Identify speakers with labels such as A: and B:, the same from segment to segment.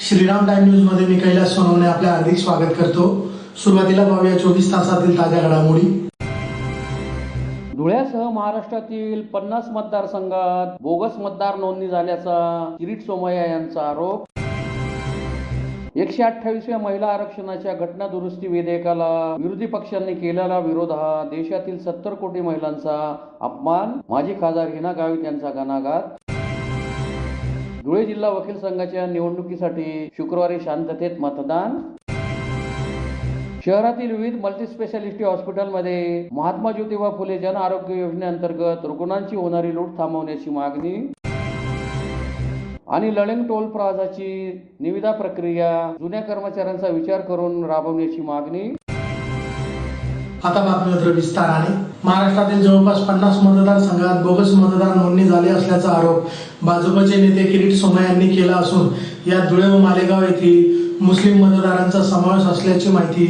A: Shriram time news मध्ये मी कैलास सोनवणे आपले हार्दिक स्वागत करतो। सुरुवातीला पाहूया 24 तासातील ताज्या घडामोडी।
B: धुळ्यासह महाराष्ट्रातील 50 मतदारसंघात बोगस मतदार नोंदणी झाल्याचा किरीट सोमय्या यांचा आरोप। 128व्या महिला आरक्षणाच्या घटना दुरुस्ती विधेयकाला विरोधी पक्षांनी केलेला विरोध हा देशातील 70 कोटी महिलांचा अपमान, माजी खासदार हिना गावित यांचा घणाघात। धुळे जिल्हा वकील संघाच्या निवडणुकीसाठी शुक्रवारी शांततेत मतदान। शहरातील विविध मल्टीस्पेशालिटी हॉस्पिटलमध्ये महात्मा ज्योतिबा फुले जन आरोग्य योजनेअंतर्गत रुग्णांची होणारी लूट थांबवण्याची मागणी। आणि लळिंग टोल प्लाझाची निविदा प्रक्रिया जुन्या कर्मचाऱ्यांचा विचार करून राबवण्याची मागणी।
A: आता बातमीपत्र विस्ताराने। महाराष्ट्रातील जवळपास 50 मतदारसंघात बोगस मतदार नोंदणी झाली असल्याचा आरोप भाजपचे नेते किरीट सोमय्या यांनी केला असून यात धुळे व मालेगाव येथील मुस्लिम मतदारांचा समावेश असल्याची माहिती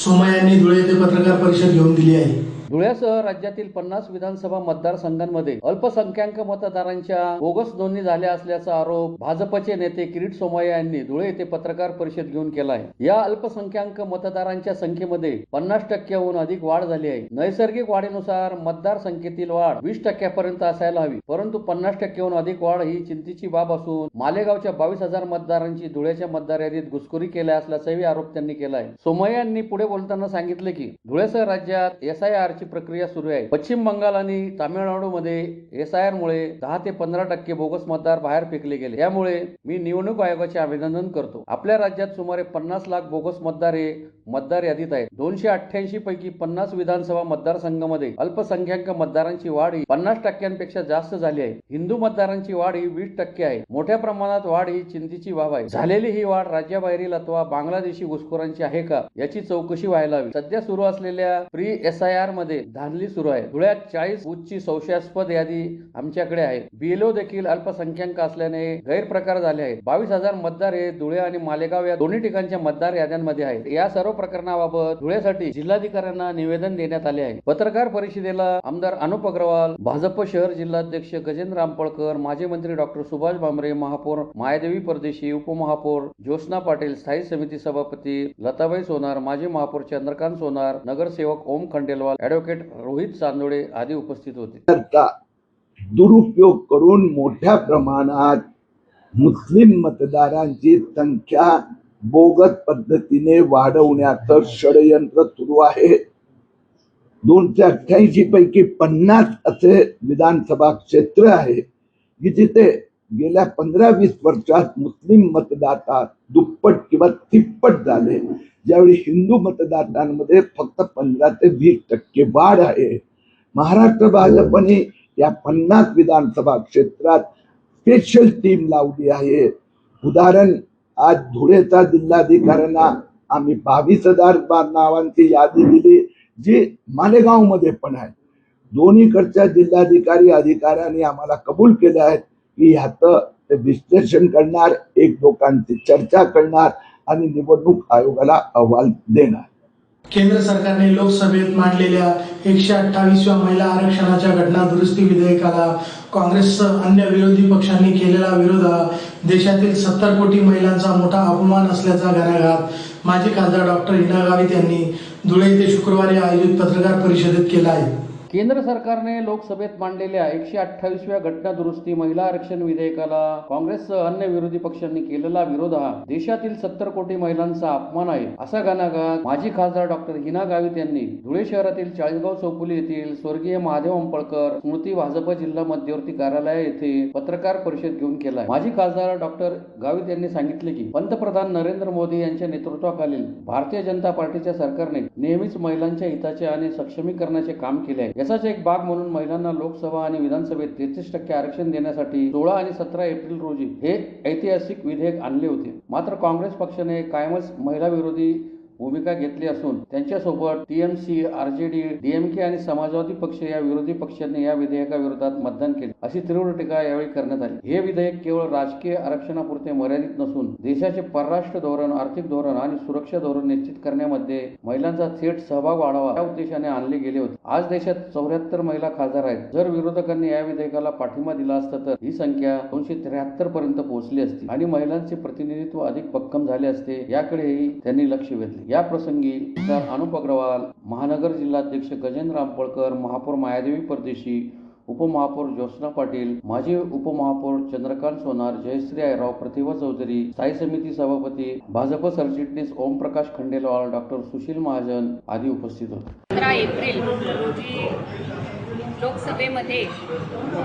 A: सोमय्या यांनी धुळे येथे पत्रकार परिषद घेऊन दिली आहे।
B: धुळ्यासह राज्यातील 50 विधानसभा मतदारसंघांमध्ये अल्पसंख्याक मतदारांच्या बोगस नोंदणी झाल्या असल्याचा आरोप भाजपचे नेते किरीट सोमय्या यांनी धुळे येथे पत्रकार परिषद घेऊन केला आहे। या अल्पसंख्याक मतदारांच्या संख्येमध्ये 50%हून अधिक वाढ झाली आहे। नैसर्गिक वाढीनुसार मतदार संख्येतील वाढ 20% असायला हवी, परंतु 50%हून अधिक वाढ ही चिंतेची बाब असून मालेगावच्या 22,000 मतदारांची धुळ्याच्या मतदार यादीत घुसखोरी केल्या असल्याचाही आरोप त्यांनी केला आहे। सोमय्या यांनी पुढे बोलताना सांगितले की धुळ्यासह राज्यात SIR ची प्रक्रिया सुरू आहे। पश्चिम बंगाल आणि तामिळनाडूमध्ये SIR मुळे 10 ते 15% बोगस मतदार बाहेर फेकले गेले। त्यामुळे मी निवडणूक आयोगाचे अभिनंदन करतो। आपल्या राज्यात सुमारे 50 लाख बोगस मतदार हे मतदार यादीत आहेत। 288 पैकी 50 विधानसभा मतदारसंघामध्ये अल्पसंख्याक मतदारांची वाढ ही 50%पेक्षा जास्त झाली आहे। हिंदू मतदारांची वाढ ही 20% आहे। मोठ्या प्रमाणात वाढ ही चिंतेची बाब आहे। झालेली ही वाढ राज्याबाहेरील अथवा बांगलादेशी घुसखोरांची आहे का याची चौकशी व्हायला हवी। सध्या सुरू असलेल्या प्री SIR मध्ये धांदली सुरू आहे। धुळ्यात 40 बूथची संशयास्पद यादी आमच्याकडे आहे। BLO देखील अल्पसंख्याक असल्याने गैरप्रकार झाले आहेत। 22,000 मतदार हे धुळे आणि मालेगाव या दोन्ही ठिकाणच्या मतदार याद्यांमध्ये आहेत। या सर्व प्रकरणाबाबत धुळ्यासाठी जिल्हाधिकाऱ्यांना निवेदन देण्यात आले आहे। पत्रकार परिषदेला आमदार अनुप अग्रवाल, भाजप शहर जिल्हाध्यक्ष गजेंद्र रामपळकर, माजी मंत्री डॉक्टर सुभाष भामरे, महापौर मायादेवी परदेशी, उपमहापौर ज्योत्स्ना पाटील, स्थायी समिती सभापती लताबाई सोनार, माजी महापौर चंद्रकांत सोनार, नगरसेवक ओम खंडेलवाल, ॲडव्होकेट रोहित चांदोडे आदी उपस्थित होते।
C: दुरुपयोग करून मोठ्या प्रमाणात मुस्लिम मतदारांची संख्या बोगस पद्धतीने वाढवण्याचं षडयंत्र सुरू आहे। 288 पैकी 50 असे विधानसभा क्षेत्र आहे की जिथे गेल्या 15-20 वर्षात मुस्लिम मतदाता दुप्पट किंवा तिप्पट झाले, ज्यावेळी हिंदू मतदारांमध्ये फक्त 15 ते 20% वाढ आहे। महाराष्ट्र भाजपने या 50 विधानसभा क्षेत्रात स्पेशल टीम लावली आहे। उदाहरण, आज धुळेचा जिल्हाधिकाऱ्यांना आम्ही 22,000 नावांची यादी दिली, जी मालेगाव मध्ये पण आहे। दोन्हीकडच्या जिल्हाधिकारी अधिकाऱ्यांनी आम्हाला कबूल केले आहेत की ह्याचं ते विश्लेषण करणार, एक लोकांची चर्चा करणार आणि निवडणूक आयोगाला अहवाल देणार।
A: केंद्र सरकारने लोकसभेत मांडलेल्या 128व्या महिला आरक्षणाच्या घटना दुरुस्ती विधेयकाला काँग्रेससह अन्य विरोधी पक्षांनी केलेला विरोध हा देशातील 70 कोटी महिलांचा मोठा अपमान असल्याचा घणाघात माजी खासदार डॉक्टर हिना गावित यांनी धुळे येथे शुक्रवारी आयोजित पत्रकार परिषदेत केला आहे।
B: केंद्र सरकारने लोकसभेत मांडलेल्या 128व्या घटना दुरुस्ती महिला आरक्षण विधेयकाला काँग्रेससह अन्य विरोधी पक्षांनी केलेला विरोध हा देशातील 70 कोटी महिलांचा अपमान आहे, असा घणाघात माजी खासदार डॉक्टर हिना गावित यांनी धुळे शहरातील चाळीसगाव चौफुली येथील स्वर्गीय महादेव अंपळकर स्मृती भाजप जिल्हा मध्यवर्ती कार्यालय येथे पत्रकार परिषद घेऊन केला आहे। माजी खासदार डॉक्टर गावित यांनी सांगितले की पंतप्रधान नरेंद्र मोदी यांच्या नेतृत्वाखालील भारतीय जनता पार्टीच्या सरकारने नेहमीच महिलांच्या हिताचे आणि सक्षमीकरणाचे काम केले आहे। याचाच एक भाग म्हणून महिलांना लोकसभा आणि विधानसभेत 33% आरक्षण देण्यासाठी 16 आणि 17 एप्रिल रोजी हे ऐतिहासिक विधेयक आणले होते। मात्र काँग्रेस पक्षाने कायमच महिला विरोधी भूमिका घेतली असून त्यांच्यासोबत टीएमसी, आरजेडी, डीएमके आणि समाजवादी पक्ष या विरोधी पक्षांनी या विधेयकाविरोधात मतदान केले, अशी तीव्र टीका यावेळी करण्यात आली. हे विधेयक केवळ राजकीय आरक्षणापुरते मर्यादित नसून देशाचे परराष्ट्र धोरण, आर्थिक धोरण आणि सुरक्षा धोरण निश्चित करण्यामध्ये महिलांचा थेट सहभाग वाढावा या उद्देशाने आणले गेले होते. आज देशात 74 महिला खासदार आहेत. जर विरोधकांनी या विधेयकाला पाठिंबा दिला असता तर ही संख्या 273 पर्यंत पोहोचली असती आणि महिलांचे प्रतिनिधित्व अधिक भक्कम झाले असते, याकडेही त्यांनी लक्ष वेधले. या प्रसंगी अनुप अग्रवाल, महानगर जिल्हाध्यक्ष गजेंद्र आंबळकर, महापौर मायादेवी परदेशी, उपमहापौर ज्योत्स्ना पाटील, माजी उपमहापौर चंद्रकांत सोनार, जयश्री आयराव, प्रतिभा चौधरी, स्थायी समिती सभापती, भाजप सरचिटणीस ओमप्रकाश खंडेलवाल, डॉक्टर सुशील महाजन आदी उपस्थित होते.
D: 15 एप्रिल रोजी लोकसभेमध्ये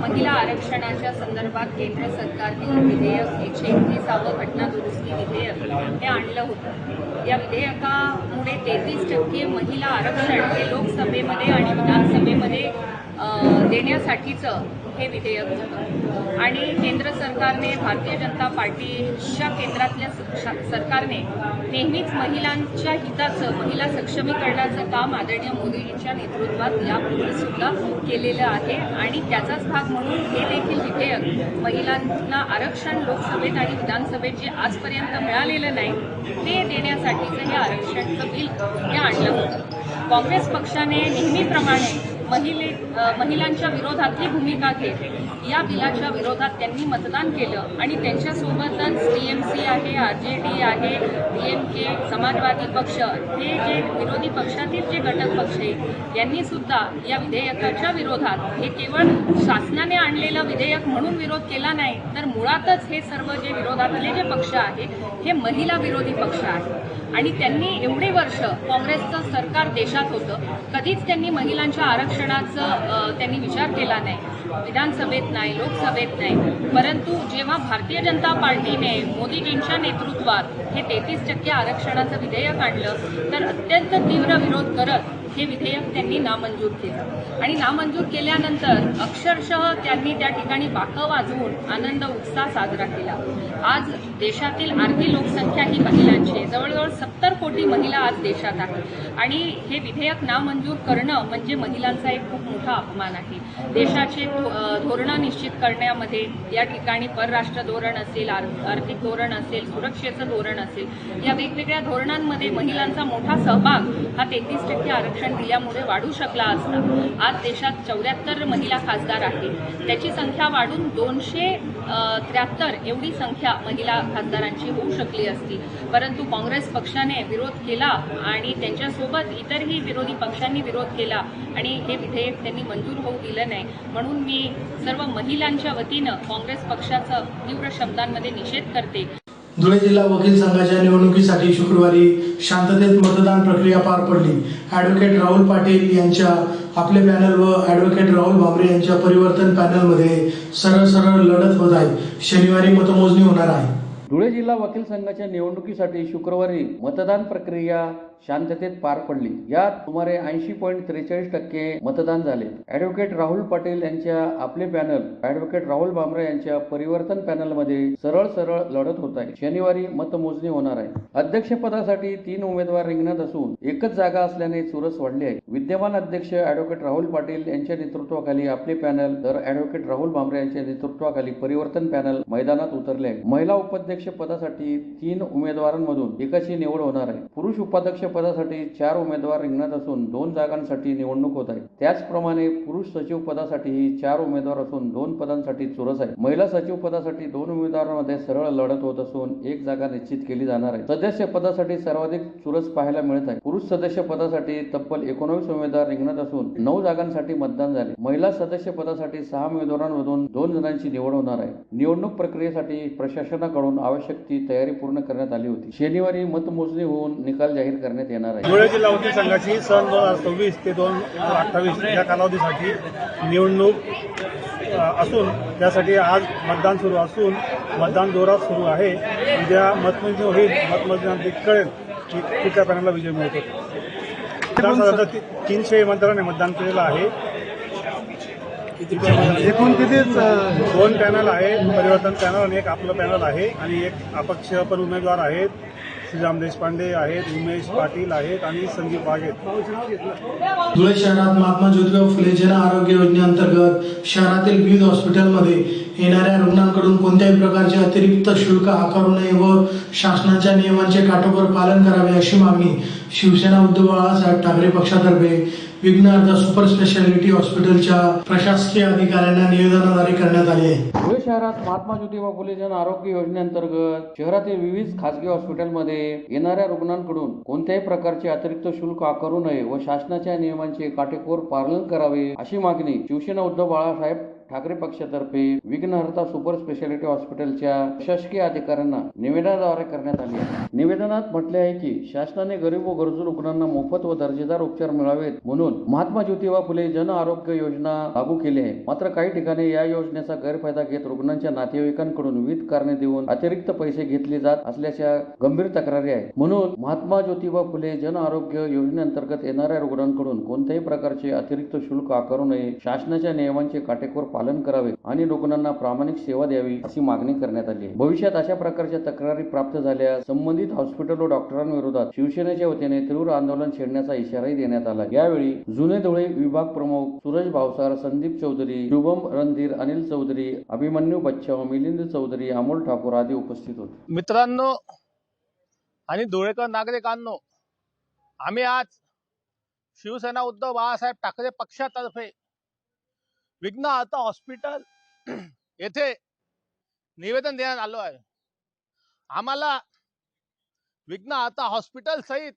D: महिला आरक्षणाच्या संदर्भात केंद्र सरकारने विधेयक 131 घटना दुरुस्ती विधेयक हे आणलं होतं. या विधेयकामुळे 33% महिला आरक्षण हे लोकसभेमध्ये आणि विधानसभेमध्ये देण्यासाठीचं हे विधेयक होतं आणि केंद्र सरकारने, भारतीय जनता पार्टीच्या केंद्रातल्या सरकारने नेहमीच महिलांच्या हिताचं, महिला सक्षमीकरणाचं काम आदरणीय मोदीजींच्या नेतृत्वात यापूर्वी सुद्धा केलेलं आहे आणि त्याचाच भाग म्हणून हे देखील विधेयक महिलांना आरक्षण लोकसभेत आणि विधानसभेत जे आजपर्यंत मिळालेलं नाही ते देण्यासाठीचं हे आरक्षणचं बिल हे आणलं होतं. काँग्रेस पक्षाने नेहमीप्रमाणे महिलांच्या विरोधातली भूमिका घेत या बिलाच्या विरोधात त्यांनी मतदान केलं आणि त्यांच्यासोबतच टीएमसी आहे, आरजेडी आहे, डीएमके, समाजवादी पक्ष हे जे विरोधी पक्षातील जे घटक पक्ष आहेत यांनी सुद्धा या विधेयकाच्या विरोधात हे केवळ शासनाने आणलेलं विधेयक म्हणून विरोध केला नाही, तर मुळातच हे सर्व जे विरोधातले जे पक्ष आहेत हे महिला विरोधी पक्ष आहेत आणि त्यांनी एवढे वर्ष काँग्रेसचं सरकार देशात होतं, कधीच त्यांनी महिलांच्या आरक्षणाचं त्यांनी विचार केला नाही, विधानसभेत नाही, लोकसभेत नाही. परंतु जेव्हा भारतीय जनता पार्टीने मोदीजींच्या नेतृत्वात हे 33% आरक्षणाचं विधेयक आणलं तर अत्यंत तीव्र विरोध करत हे विधेयक त्यांनी नामंजूर केलं आणि नामंजूर केल्यानंतर अक्षरशः त्यांनी त्या ठिकाणी बाकं वाजवून आनंद उत्साह साजरा केला. आज देशातील अर्धी लोकसंख्या ही महिलांची आहे, जवळजवळ 70 कोटी महिला आज देशात आहेत आणि हे विधेयक नामंजूर करणं म्हणजे महिलांचा एक खूप मोठा अपमान आहे. देशाचे धोरणं निश्चित करण्यामध्ये या ठिकाणी परराष्ट्र धोरण असेल, आर्थिक धोरण असेल, सुरक्षेचं धोरण असेल, या वेगवेगळ्या धोरणांमध्ये महिलांचा मोठा सहभाग हा 33% आरक्षण दिल्यामुळे वाढू शकला असता. आज देशात 74 महिला खासदार आहेत, त्याची संख्या वाढून 273 एवढी संख्या महिला खासदारांची होऊ शकली असती. परंतु काँग्रेस पक्षाने विरोध केला आणि त्यांच्यासोबत इतरही विरोधी पक्षांनी विरोध केला आणि हे विधेयक त्यांनी मंजूर होऊ दिलं नाही. म्हणून मी सर्व महिलांच्या वतीनं काँग्रेस पक्षाचा तीव्र शब्दांमध्ये निषेध करते.
A: धुळे जिल्हा वकील संघाच्या निवडणुकीसाठी शुक्रवारी शांततेत मतदान प्रक्रिया पार पडली. ॲडव्होकेट राहुल पाटील यांच्या आपले पॅनल व ॲडव्होकेट राहुल भामरे यांच्या परिवर्तन पॅनलमध्ये सरळ लढत होत आहे. शनिवारी मतमोजणी होणार आहे.
B: धुळे जिल्हा वकील संघाच्या निवडणुकीसाठी शुक्रवारी मतदान प्रक्रिया शांततेत पार पडली. यात सुमारे 80.43% मतदान झाले. ॲडव्होकेट राहुल पाटील यांच्या आपले पॅनल, ॲडव्होकेट राहुल भामरे यांच्या परिवर्तन पॅनलमध्ये सरळ लढत होत आहे. शनिवारी मतमोजणी होणार आहे. अध्यक्षपदासाठी 3 उमेदवार रिंगणात असून एकच जागा असल्याने चुरस वाढली आहे. विद्यमान अध्यक्ष ॲडव्होकेट राहुल पाटील यांच्या नेतृत्वाखाली आपले पॅनल तर ॲडव्होकेट राहुल भामरे यांच्या नेतृत्वाखाली परिवर्तन पॅनल मैदानात उतरले आहे. महिला उपाध्यक्ष पदासाठी 3 उमेदवारांमधून एकाची निवड होणार आहे. पुरुष उपाध्यक्ष पदासाठी 4 उमेदवार रिंगणात असून 2 जागांसाठी निवडणूक होत आहे. त्याचप्रमाणे पुरुष सचिव पदासाठीही 4 उमेदवार असून 2 पदांसाठी चुरस आहे. महिला सचिव पदासाठी 2 उमेदवारांमध्ये सरळ लढत होत असून 1 जागा निश्चित केली जाणार आहे. सदस्य पदासाठी सर्वाधिक चुरस पाहायला मिळत आहे. पुरुष सदस्य पदासाठी तब्बल 19 उमेदवार रिंगणात असून 9 जागांसाठी मतदान झाले. महिला सदस्य पदासाठी 6 उमेदवारांमधून 2 जणांची निवड होणार आहे. निवडणूक प्रक्रियेसाठी प्रशासनाकडून आवश्यक ती तयारी पूर्ण करण्यात आली होती. शनिवारी मतमोजणी होऊन निकाल जाहीर करण्यात येणार आहे.
E: धुळे जिल्हा वकील संघाची सन 2026 ते 2028 या कालावधीसाठी निवडणूक असून त्यासाठी आज मतदान सुरू असून मतदान जोरात सुरू आहे. उद्या मतमोजणी होईल. मतमोजणीनंतर कळेल की कुठल्या पॅनलला विजय मिळतो. साधारणतः 300 मतदारांनी मतदान केलेलं आहे.
F: एकूण किती
E: 2 पॅनल आहे, परिवर्तन पॅनल आणि एक आपलं पॅनल आहे आणि एक अपक्ष पण उमेदवार आहेत. श्रीराम देशपांडे आहेत, उमेश पाटील आहेत आणि संदीप वाघ आहेत.
A: धुळे शहरात महात्मा ज्योतिबा फुले जन आरोग्य योजनेअंतर्गत शहरातील विविध हॉस्पिटलमध्ये येणाऱ्या रुग्णांकडून कोणत्याही प्रकारचे अतिरिक्त शुल्क आकारू नये व शासनाच्या नियमांचे काटेकोर पालन करावे अशी मागणी शिवसेना उद्धव बाळासाहेब ठाकरे पक्षातर्फे विघ्नहर्ता सुपर स्पेशालिटी हॉस्पिटलच्या प्रशासकीय अधिकाऱ्यांना निवेदनाद्वारे करण्यात आली आहे.
B: धुळे शहरात महात्मा ज्योतिबा फुले जन आरोग्य योजनेअंतर्गत शहरातील विविध खासगी हॉस्पिटलमध्ये येणाऱ्या रुग्णांकडून कोणत्याही प्रकारचे अतिरिक्त शुल्क आकारू नये व शासनाच्या नियमांचे काटेकोर पालन करावे अशी मागणी शिवसेना उद्धव बाळासाहेब ठाकरे पक्षातर्फे विघ्नहर्ता सुपर स्पेशालिटी हॉस्पिटलच्या प्रशासकीय अधिकाऱ्यांना निवेदनाद्वारे करण्यात आली आहे. निवेदनात म्हटले आहे की शासनाने गरीब व गरजू रुग्णांना मोफत व दर्जेदार उपचार मिळावेत म्हणून महात्मा ज्योतिबा फुले जन आरोग्य योजना लागू केली आहे. मात्र काही ठिकाणी या योजनेचा गैरफायदा घेत रुग्णांच्या नातेवाईकांकडून विविध कारणे देऊन अतिरिक्त पैसे घेतले जात असल्याच्या गंभीर तक्रारी आहेत. म्हणून महात्मा ज्योतिबा फुले जन आरोग्य योजनेअंतर्गत येणाऱ्या रुग्णांकडून कोणत्याही प्रकारचे अतिरिक्त शुल्क आकारू नये, शासनाच्या नियमांचे काटेकोर पालन करावे आणि रुग्णांना प्रामाणिक सेवा द्यावी अशी मागणी करण्यात आली आहे. भविष्यात अशा प्रकारच्या तक्रारी प्राप्त झाल्यास संबंधित हॉस्पिटल व डॉक्टरांविरोधात शिवसेनेच्या वतीने तीव्र आंदोलन छेडण्याचा इशाराही देण्यात आला. यावेळी जुने धुळे विभाग प्रमुख सूरज भावसार, संदीप चौधरी, शुभम रणधीर, अनिल चौधरी, अभिमन्यू बच्चाव, मिलिंद चौधरी, अमोल ठाकूर आदी उपस्थित होते.
F: मित्रांनो आणि धुळेकर नागरिकांनो, आम्ही आज शिवसेना उद्धव बाळासाहेब ठाकरे पक्षातर्फे विघ्नहर्ता हॉस्पिटल येथे निवेदन देण्यात आलो आहे. आम्हाला विघ्नहर्ता हॉस्पिटल सहित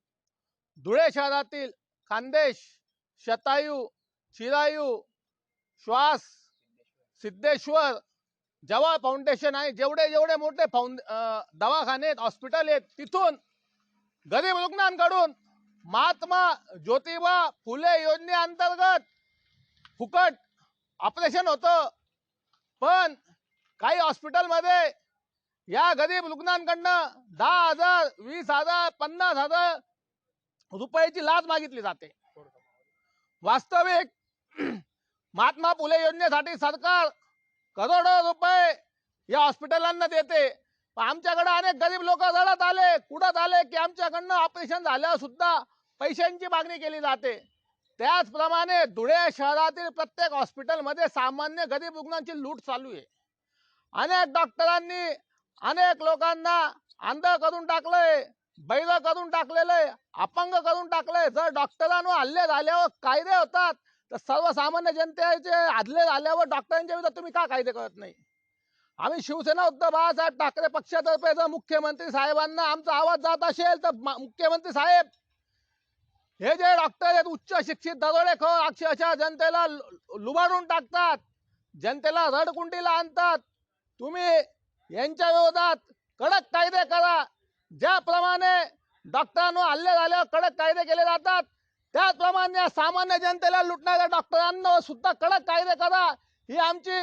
F: धुळे शहरातील खानदेश, शतायू, चिरायू, श्वास, सिद्धेश्वर, जवाहर फाउंडेशन आहे, जेवढे मोठे दवाखाने आहेत, हॉस्पिटल आहेत, तिथून गरीब रुग्णांकडून महात्मा ज्योतिबा फुले योजनेअंतर्गत फुकट ऑपरेशन होतं. पण काही हॉस्पिटलमध्ये या गरीब रुग्णांकडनं 10,000, 20,000, 50,000 रुपयाची लाच मागितली जाते. वास्तविक महात्मा फुले योजनेसाठी सरकार करोडो रुपये या हॉस्पिटलांना देते. आमच्याकडे अनेक गरीब लोक रडत आले, कुडत आले की आमच्याकडनं ऑपरेशन झाल्यावर सुद्धा पैशांची मागणी केली जाते. त्याचप्रमाणे धुळे शहरातील प्रत्येक हॉस्पिटलमध्ये सामान्य गरीब रुग्णांची लूट चालू आहे. अनेक डॉक्टरांनी अनेक लोकांना अंध करून टाकलंय, बैल करून टाकलेलं, अपंग करून टाकलंय. जर डॉक्टरांवर हल्ले झाल्यावर कायदे होतात तर सर्वसामान्य जनतेचे हल्ले झाल्यावर डॉक्टरांच्या विरुद्ध तुम्ही का कायदे करत नाही? आम्ही शिवसेना उद्धव बाळासाहेब ठाकरे पक्षातर्फे जर मुख्यमंत्री साहेबांना आमचा आवाज जात असेल तर मुख्यमंत्री साहेब, हे जे डॉक्टर आहेत उच्च शिक्षित दरोडेखोर अक्षरशः जनतेला लुबाडून टाकतात, जनतेला रडकुंडीला आणतात. तुम्ही यांच्या विरोधात कडक कायदे करा. ज्याप्रमाणे डॉक्टरांवर हल्ले झाल्यावर कडक कायदे केले जातात, त्याचप्रमाणे सामान्य जनतेला लुटणाऱ्या डॉक्टरांवर सुद्धा कडक कायदे करा. ही आमची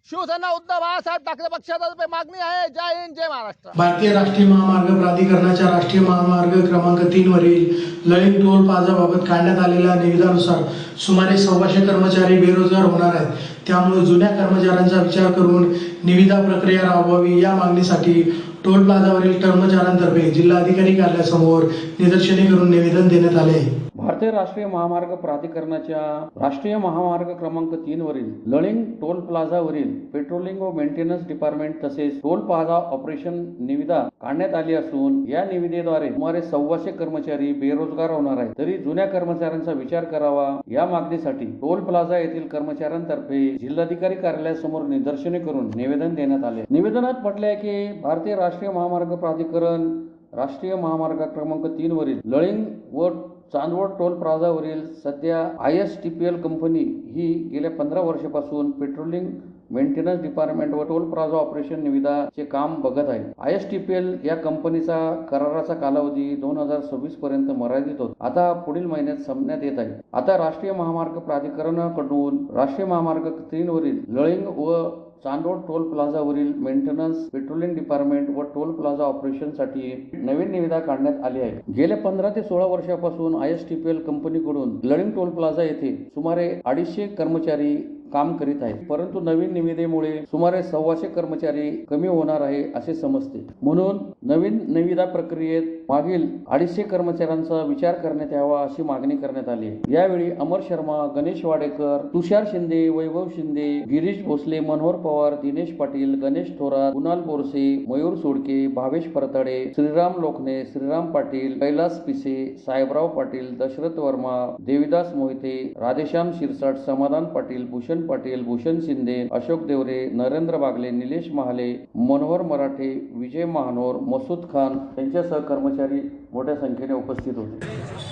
F: शिवसेना उद्धव बाळासाहेब ठाकरे पक्षातर्फे मागणी आहे. जय हिंद, जय महाराष्ट्र.
A: भारतीय राष्ट्रीय महामार्ग प्राधिकरणाच्या राष्ट्रीय महामार्ग क्रमांक 3 वरील लळिंग टोल प्लाझाबाबत काढण्यात आलेल्या निवेदनानुसार सुमारे 125 कर्मचारी बेरोजगार होणार आहेत. त्यामुळे जुन्या कर्मचाऱ्यांचा विचार करून निविदा प्रक्रिया राबवावी या मागणीसाठी टोल प्लाझावरील कर्मचाऱ्यांतर्फे जिल्हाधिकारी कार्यालयासमोर निदर्शने करून निवेदन देण्यात आले.
B: भारतीय राष्ट्रीय महामार्ग प्राधिकरणाच्या राष्ट्रीय महामार्ग क्रमांक 3 वरील लळिंग टोल प्लाझावरील पेट्रोलिंग व मेंटेनन्स डिपार्टमेंट तसेच टोल प्लाझा ऑपरेशन निविदा काढण्यात आली असून या निविदेद्वारे सुमारे 125 कर्मचारी बेरोजगार होणार आहेत. तरी जुन्या कर्मचाऱ्यांचा विचार करावा या मागणीसाठी टोल प्लाझा येथील कर्मचाऱ्यांतर्फे जिल्हाधिकारी कार्यालयासमोर निदर्शने करून निवेदन देण्यात आले. निवेदनात म्हटले आहे की भारतीय राष्ट्रीय महामार्ग प्राधिकरण राष्ट्रीय महामार्ग क्रमांक 3 वरील लळिंग व चांदवड टोल प्लाझावरील सध्या ISTPL कंपनी ही गेल्या 15 वर्षापासून पेट्रोलिंग मेंटेनन्स डिपार्टमेंट व टोल प्लाझा ऑपरेशन निविदाचे काम बघत आहे. ISTPL या कंपनीचा कराराचा कालावधी 2026 पर्यंत मर्यादित होता. आता पुढील महिन्यात संपण्यात येत आहे. आता राष्ट्रीय महामार्ग प्राधिकरणाकडून राष्ट्रीय महामार्ग 3 वरील लळिंग व चांदवड टोल प्लाझावरील मेंटेनन्स, पेट्रोलिंग डिपार्टमेंट व टोल प्लाझा ऑपरेशनसाठी नवीन निविदा काढण्यात आली आहे. गेल्या 15 ते 16 वर्षापासून ISTPL कंपनीकडून लळिंग टोल प्लाझा येथे सुमारे 250 कर्मचारी काम करीत आहेत, परंतु नवीन निविदेमुळे सुमारे 125 कर्मचारी कमी होणार आहे असे समजते. म्हणून नवीन निविदा प्रक्रियेत मागील 250 कर्मचाऱ्यांचा विचार करण्यात यावा अशी मागणी करण्यात आली. यावेळी अमर शर्मा, गणेश वाडेकर, तुषार शिंदे, वैभव शिंदे, गिरीश भोसले, मनोहर पवार, दिनेश पाटील, गणेश थोरात, कुणाल बोरसे, मयूर सोडके, भावेश परताडे, श्रीराम लोखने, श्रीराम पाटील, कैलास पिसे, साहेबराव पाटील, दशरथ वर्मा, देविदास मोहिते, राधेश्याम शिरसाट, समाधान पाटील, भूषण पाटील, भूषण शिंदे, अशोक देवरे, नरेंद्र बागले, निलेश महाले, मनोहर मराठे, विजय महानोर, मसूद खान यांच्यासह कर्मचारी मोठ्या संख्येने उपस्थित होते.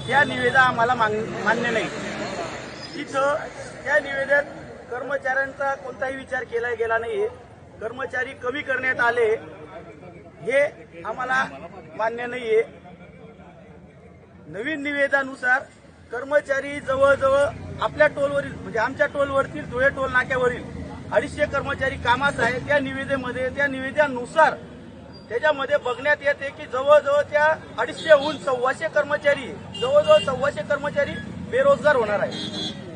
G: त्या निविदा आम्हाला मान्य नाही. तिथं त्या निवेदनात कर्मचाऱ्यांचा कोणताही विचार केला गेला नाही. कर्मचारी कमी करण्यात आले हे आम्हाला मान्य नाहीये. नवीन निवेदनानुसार कर्मचारी जवळजवळ आपल्या टोलवरील म्हणजे आमच्या टोलवरतील धुळे टोल नाक्यावरील 250 कर्मचारी कामास आहे. त्या निवेदनानुसार त्याच्यामध्ये बघण्यात येते की जवळजवळ त्या 250हून 125 कर्मचारी जवळजवळ 125 कर्मचारी बेरोजगार होणार आहे.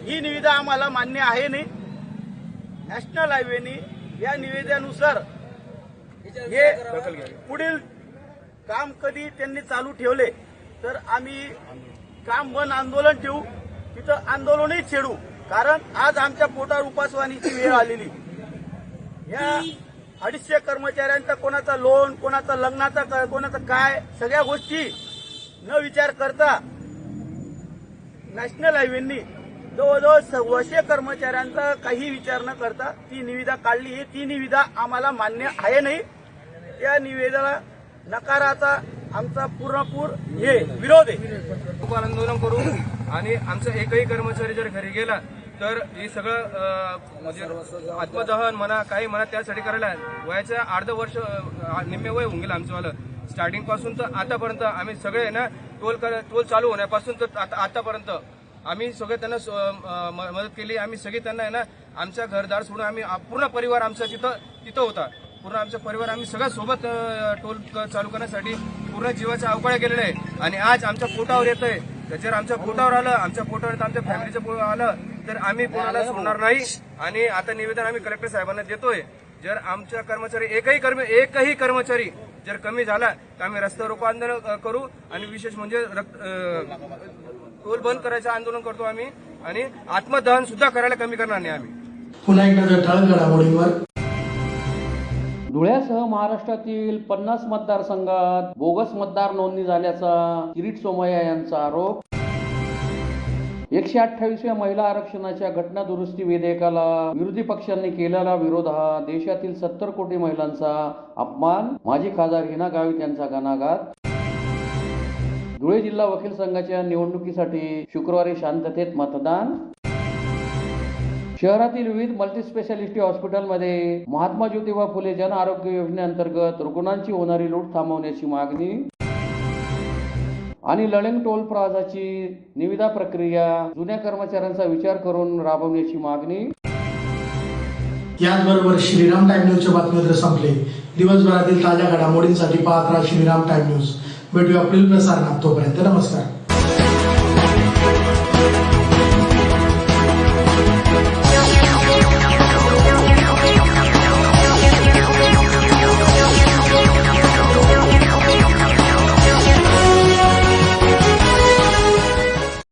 G: ही निविदा आम्हाला मान्य आहे नाही. नॅशनल हायवेनी या निवेदनानुसार हे पुढील काम कधी त्यांनी चालू ठेवले तर आम्ही काम बंद आंदोलन ठेवू, तिथं आंदोलनही छेडू. कारण आज आमच्या पोटावर उपासमारीची वेळ आलेली. या 250 कर्मचाऱ्यांचा कोणाचा लोन, कोणाचा लग्नाचा, कोणाचं काय सगळ्या गोष्टी न विचार करता नॅशनल हायवेनी जवळजवळ 125 कर्मचाऱ्यांचा काही विचार न करता ती निविदा काढली. ती निविदा आम्हाला मान्य आहे नाही. त्या निवेदनाला नकाराचा आमचा पूर्णपूर हे विरोध आहे.
H: आंदोलन करू आणि आमचा एकही कर्मचारी जर घरी गेला तर हे सगळं म्हणजे आत्मदहन म्हणा काही म्हणा त्यासाठी करायला वयाच्या अर्ध वर्ष निम्मे वय होऊन गेलं आमचं वालं. स्टार्टिंग पासून तर आतापर्यंत आम्ही सगळे ना टोल चालू होण्यापासून तर आतापर्यंत आम्ही सगळे त्यांना मदत केली. आम्ही सगळे त्यांना आहे ना आमच्या घरदार सोडून आम्ही पूर्ण परिवार आमचा तिथं होता. पूर्ण आमचा परिवार आम्ही सगळ्या सोबत टोल चालू करण्यासाठी पूर्ण जीवाच्या अवकाळ्या केलेल्या आहे. आणि आज आमच्या पोटावर येत आहे. जर आमच्या पोटावर आलं, आमच्या पोटावर आमच्या फॅमिलीचं आलं तर आम्ही कोणाला सोडणार नाही. आणि आता निवेदन आम्ही कलेक्टर साहेबांना देतोय. जर आमच्या कर्मचारी एकही कर्मचारी जर कमी झाला तर आम्ही रस्ता रोको आंदोलन करू. आणि विशेष म्हणजे टोल बंद करायचं आंदोलन करतो आम्ही. आणि आत्मदहन सुद्धा करायला कमी करणार नाही आम्ही.
A: पुन्हा एकदा ठळक घडामोडींवर.
B: धुळ्यासह महाराष्ट्रातील 50 मतदारसंघात बोगस मतदार नोंदणी झाल्याचा किरीट सोमय्या यांचा आरोप. 128व्या महिला आरक्षणाच्या घटना दुरुस्ती विधेयकाला विरोधी पक्षांनी केलेला विरोध हा देशातील 70 कोटी महिलांचा अपमान. माजी खासदार हिना गावित यांचा घणाघात. धुळे जिल्हा वकील संघाच्या निवडणुकीसाठी शुक्रवारी शांततेत मतदान. शहरातील विविध मल्टीस्पेशालिटी हॉस्पिटलमध्ये महात्मा ज्योतिबा फुले जन आरोग्य योजनेअंतर्गत रुग्णांची होणारी लूट थांबवण्याची मागणी. आणि लळंग टोल प्लाझाची निविदा प्रक्रिया जुन्या कर्मचाऱ्यांचा विचार करून राबवण्याची मागणी.
A: याचबरोबर श्रीराम टाइम न्यूजचे बातमीपत्र संपले. दिवसभरातील ताज्या घडामोडींसाठी पाहत राहा श्रीराम टाइम न्यूज. भेटूया पुढील प्रसारणात. तोपर्यंत नमस्कार.